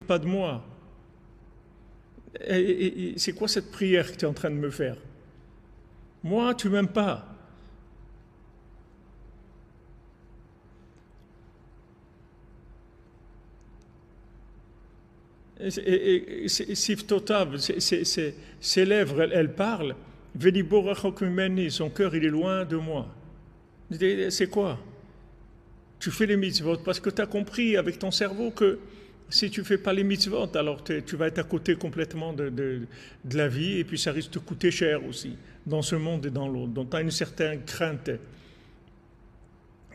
pas de moi. Et c'est quoi cette prière que tu es en train de me faire? Moi, tu m'aimes pas. Sif Totav, ses lèvres, elles parlent. Son cœur, il est loin de moi. C'est quoi? Tu fais les mitzvot parce que tu as compris avec ton cerveau que si tu ne fais pas les mitzvot, alors tu vas être à côté complètement de la vie et puis ça risque de te coûter cher aussi, dans ce monde et dans l'autre. Donc tu as une certaine crainte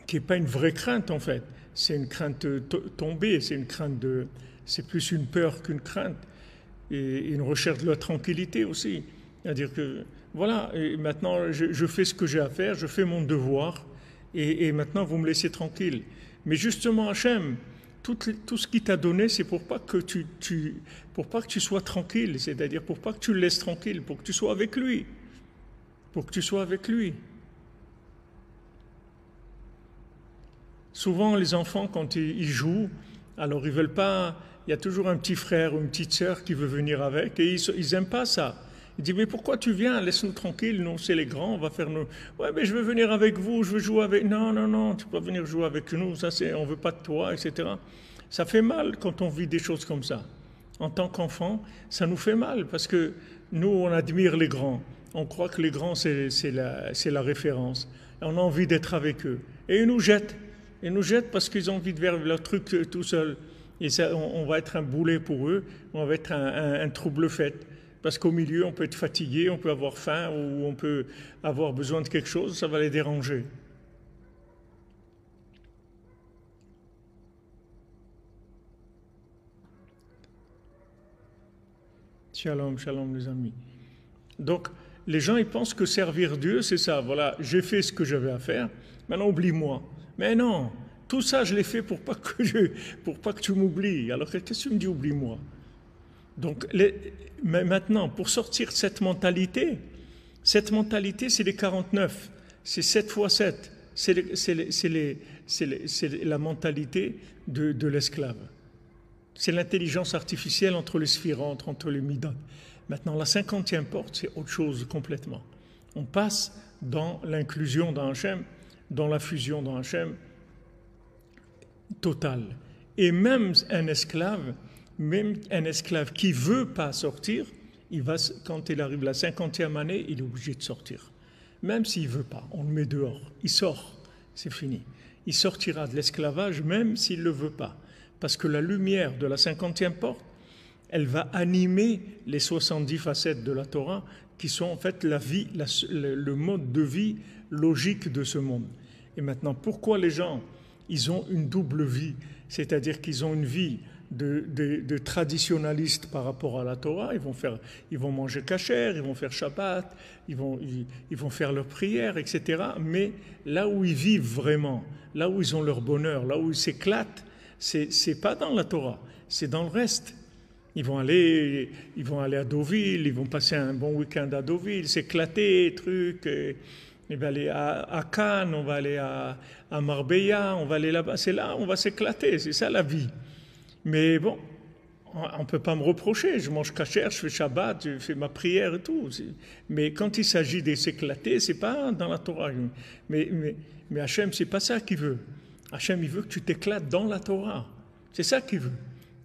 qui n'est pas une vraie crainte en fait. C'est une crainte tombée, c'est plus une peur qu'une crainte et une recherche de la tranquillité aussi. C'est-à-dire que voilà, et maintenant je fais ce que j'ai à faire, je fais mon devoir et maintenant vous me laissez tranquille. Mais justement, Hachem, tout ce qu'il t'a donné, c'est pour pas que pour pas que tu sois tranquille, c'est-à-dire pour pas que tu le laisses tranquille, pour que tu sois avec lui, pour que tu sois avec lui. Souvent, les enfants, quand ils jouent, alors ils veulent pas. Il y a toujours un petit frère ou une petite sœur qui veut venir avec, et ils n'aiment pas ça. Ils disent, mais pourquoi tu viens? Laisse-nous tranquilles, nous c'est les grands, on va faire nos... Ouais, mais je veux venir avec vous, je veux jouer avec... Non, non, non, tu peux pas venir jouer avec nous, ça c'est, on veut pas de toi, etc. Ça fait mal quand on vit des choses comme ça. En tant qu'enfant, ça nous fait mal, parce que nous, on admire les grands. On croit que les grands, c'est la référence. Et on a envie d'être avec eux. Et ils nous jettent. Ils nous jettent parce qu'ils ont envie de faire leur truc tout seul. Et ça, on va être un boulet pour eux, on va être un trouble-fait. Parce qu'au milieu, on peut être fatigué, on peut avoir faim ou on peut avoir besoin de quelque chose, ça va les déranger. Shalom, shalom les amis. Donc, les gens, ils pensent que servir Dieu, c'est ça. Voilà, j'ai fait ce que j'avais à faire, maintenant oublie-moi. Mais non, tout ça, je l'ai fait pour pas que tu m'oublies. Alors, qu'est-ce que tu me dis, oublie-moi? Donc, mais maintenant, pour sortir de cette mentalité, c'est les 49, c'est 7 fois 7, c'est la mentalité de l'esclave. C'est l'intelligence artificielle entre les sphirantes, entre les midot. Maintenant, la 50e porte, c'est autre chose complètement. On passe dans l'inclusion dans Hachem, dans la fusion dans Hachem totale. Et même un esclave qui ne veut pas sortir, quand il arrive la 50e année, il est obligé de sortir. Même s'il ne veut pas, on le met dehors. Il sort, c'est fini. Il sortira de l'esclavage même s'il ne le veut pas. Parce que la lumière de la 50e porte, elle va animer les 70 facettes de la Torah qui sont en fait la vie, le mode de vie logique de ce monde. Et maintenant, pourquoi les gens, ils ont une double vie? C'est-à-dire qu'ils ont une vie de traditionnalistes par rapport à la Torah, ils vont manger kasher, ils vont faire Shabbat, ils vont faire leurs prières, etc. Mais là où ils vivent vraiment, là où ils ont leur bonheur, là où ils s'éclatent, c'est pas dans la Torah, c'est dans le reste. Ils vont aller à Deauville, ils vont passer un bon week-end à Deauville, s'éclater, trucs. On va aller à Cannes, on va aller à Marbella, on va aller là-bas. C'est là, on va s'éclater, c'est ça la vie. Mais bon, on ne peut pas me reprocher. Je mange kasher, je fais Shabbat, je fais ma prière et tout. Mais quand il s'agit de s'éclater, c'est pas dans la Torah. Mais Hachem, c'est pas ça qu'il veut. Hachem, il veut que tu t'éclates dans la Torah. C'est ça qu'il veut.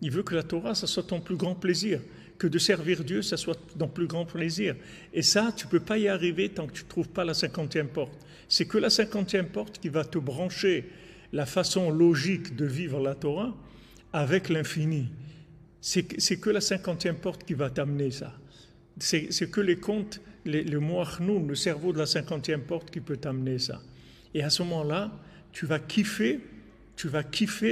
Il veut que la Torah, ça soit ton plus grand plaisir. Que de servir Dieu, ça soit ton plus grand plaisir. Et ça, tu ne peux pas y arriver tant que tu ne trouves pas la 50e porte. C'est que la 50e porte qui va te brancher la façon logique de vivre la Torah avec l'infini. C'est que la 50e porte qui va t'amener ça. C'est que les contes, le moachnoun, le cerveau de la 50e porte qui peut t'amener ça. Et à ce moment-là, tu vas kiffer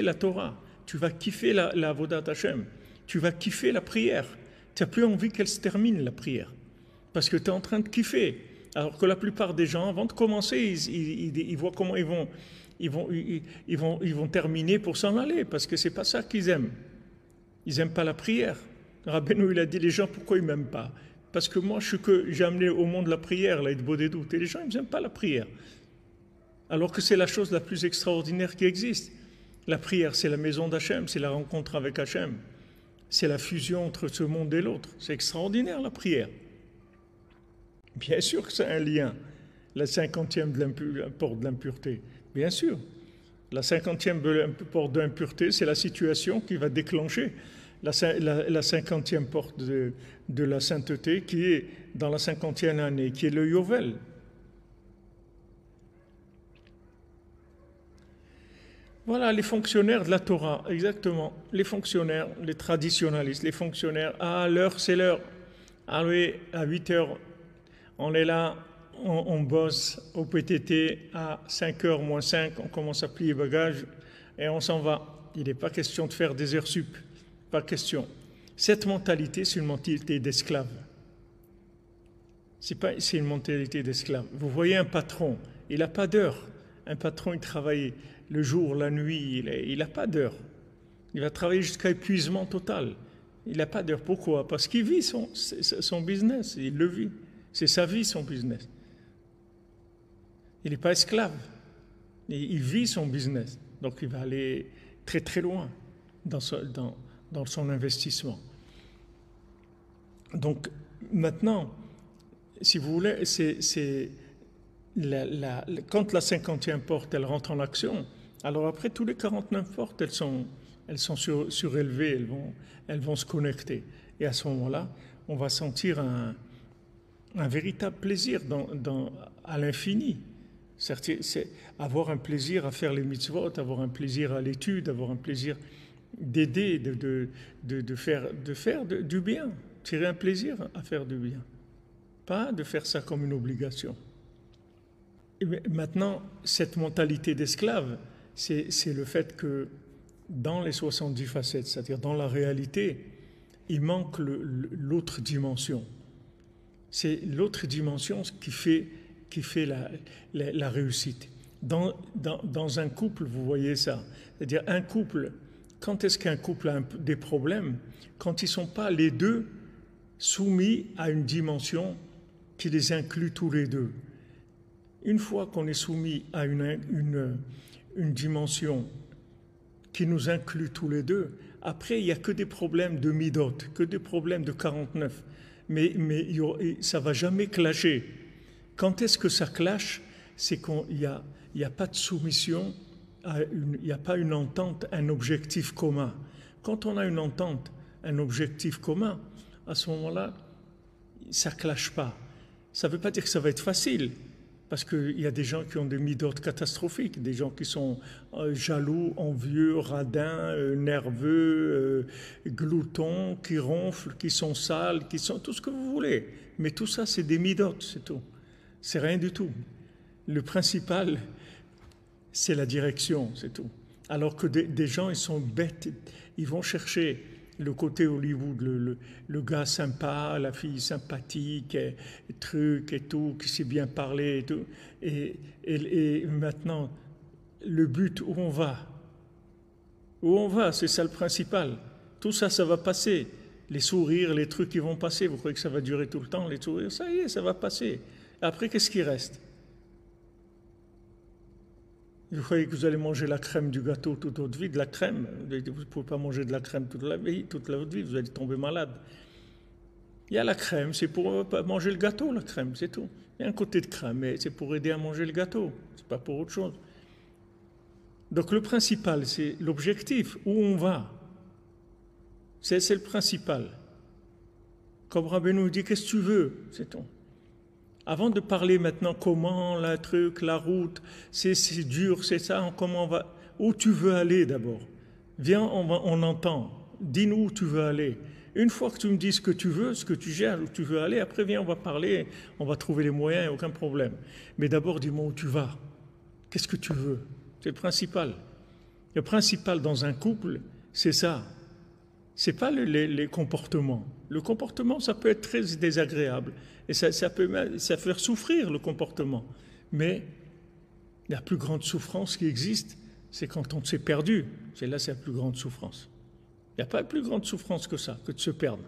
la Torah. Tu vas kiffer la Avodat Hashem. Tu vas kiffer la prière. Tu n'as plus envie qu'elle se termine, la prière. Parce que tu es en train de kiffer. Alors que la plupart des gens, avant de commencer, ils voient comment ils vont terminer pour s'en aller. Parce que ce n'est pas ça qu'ils aiment. Ils n'aiment pas la prière. Rabbeinu, il a dit, les gens, pourquoi ils ne m'aiment pas? Parce que moi, j'ai amené au monde la prière, là, des doutes. Et les gens, ils n'aiment pas la prière. Alors que c'est la chose la plus extraordinaire qui existe. La prière, c'est la maison d'Hachem, c'est la rencontre avec Hachem. C'est la fusion entre ce monde et l'autre. C'est extraordinaire la prière. Bien sûr que c'est un lien. La 50e porte de l'impureté. Bien sûr. La 50e porte de l'impureté, c'est la situation qui va déclencher la 50e porte de la sainteté qui est dans la 50e année, qui est le Yovel. Voilà les fonctionnaires de la Torah, exactement. Les fonctionnaires, les traditionalistes, les fonctionnaires. Ah, l'heure, c'est l'heure. Ah oui, à 8 heures, on est là, on bosse au PTT. À 5 heures moins 5, on commence à plier bagages et on s'en va. Il n'est pas question de faire des heures sup. Pas question. Cette mentalité, c'est une mentalité d'esclave. C'est une mentalité d'esclave. Vous voyez un patron, il n'a pas d'heure. Un patron, il travaille le jour, la nuit, il n'a pas d'heure. Il va travailler jusqu'à épuisement total. Il n'a pas d'heure. Pourquoi? Parce qu'il vit son business, il le vit. C'est sa vie, son business. Il n'est pas esclave. Il vit son business. Donc il va aller très très loin dans son investissement. Donc maintenant, si vous voulez, quand la 50e porte, elle rentre en action, alors après, tous les 49 portes, elles sont surélevées, elles vont se connecter. Et à ce moment-là, on va sentir un véritable plaisir à l'infini. C'est avoir un plaisir à faire les mitzvot, avoir un plaisir à l'étude, avoir un plaisir d'aider, de faire du bien, tirer un plaisir à faire du bien. Pas de faire ça comme une obligation. Et maintenant, cette mentalité d'esclave, c'est le fait que dans les 70 facettes, c'est-à-dire dans la réalité, il manque l'autre dimension. C'est l'autre dimension qui fait la réussite. Dans un couple, vous voyez ça. C'est-à-dire un couple, quand est-ce qu'un couple a des problèmes? Quand ils ne sont pas les deux soumis à une dimension qui les inclut tous les deux. Une fois qu'on est soumis à une dimension qui nous inclut tous les deux, après il n'y a que des problèmes de midot, que des problèmes de 49. Mais ça ne va jamais clasher. Quand est-ce que ça clash? C'est qu'il n'y a pas de soumission, il n'y a pas une entente, un objectif commun. Quand on a une entente, un objectif commun, à ce moment-là, ça ne clash pas. Ça ne veut pas dire que ça va être facile, parce qu'il y a des gens qui ont des midotes catastrophiques, des gens qui sont jaloux, envieux, radins, nerveux, gloutons, qui ronflent, qui sont sales, qui sont tout ce que vous voulez. Mais tout ça, c'est des midotes, c'est tout. C'est rien du tout. Le principal, c'est la direction, c'est tout. Alors que des gens, ils sont bêtes, ils vont chercher le côté Hollywood, le gars sympa, la fille sympathique, et truc et tout, qui sait bien parler et tout. Et maintenant, le but, où on va? Où on va, c'est ça le principal. Tout ça, ça va passer. Les sourires, les trucs qui vont passer, vous croyez que ça va durer tout le temps, les sourires? Ça y est, ça va passer. Après, qu'est-ce qui reste? Vous croyez que vous allez manger la crème du gâteau toute votre vie, de la crème? Vous ne pouvez pas manger de la crème toute votre vie, vous allez tomber malade. Il y a la crème, c'est pour manger le gâteau, la crème, c'est tout. Il y a un côté de crème, mais c'est pour aider à manger le gâteau, c'est pas pour autre chose. Donc le principal, c'est l'objectif, où on va. C'est le principal. Comme Rabbi nous dit, qu'est-ce que tu veux? C'est tout. Avant de parler maintenant comment, le truc, la route, c'est dur, c'est ça, comment on va... Où tu veux aller d'abord? Viens, on entend. Dis-nous où tu veux aller. Une fois que tu me dis ce que tu veux, ce que tu gères, où tu veux aller, après viens, on va parler, on va trouver les moyens, aucun problème. Mais d'abord, dis-moi où tu vas. Qu'est-ce que tu veux? C'est le principal. Le principal dans un couple, c'est ça. C'est pas les comportements. Le comportement, ça peut être très désagréable. Et ça peut faire souffrir le comportement. Mais la plus grande souffrance qui existe, c'est quand on s'est perdu. C'est la plus grande souffrance. Il n'y a pas plus grande souffrance que ça, que de se perdre.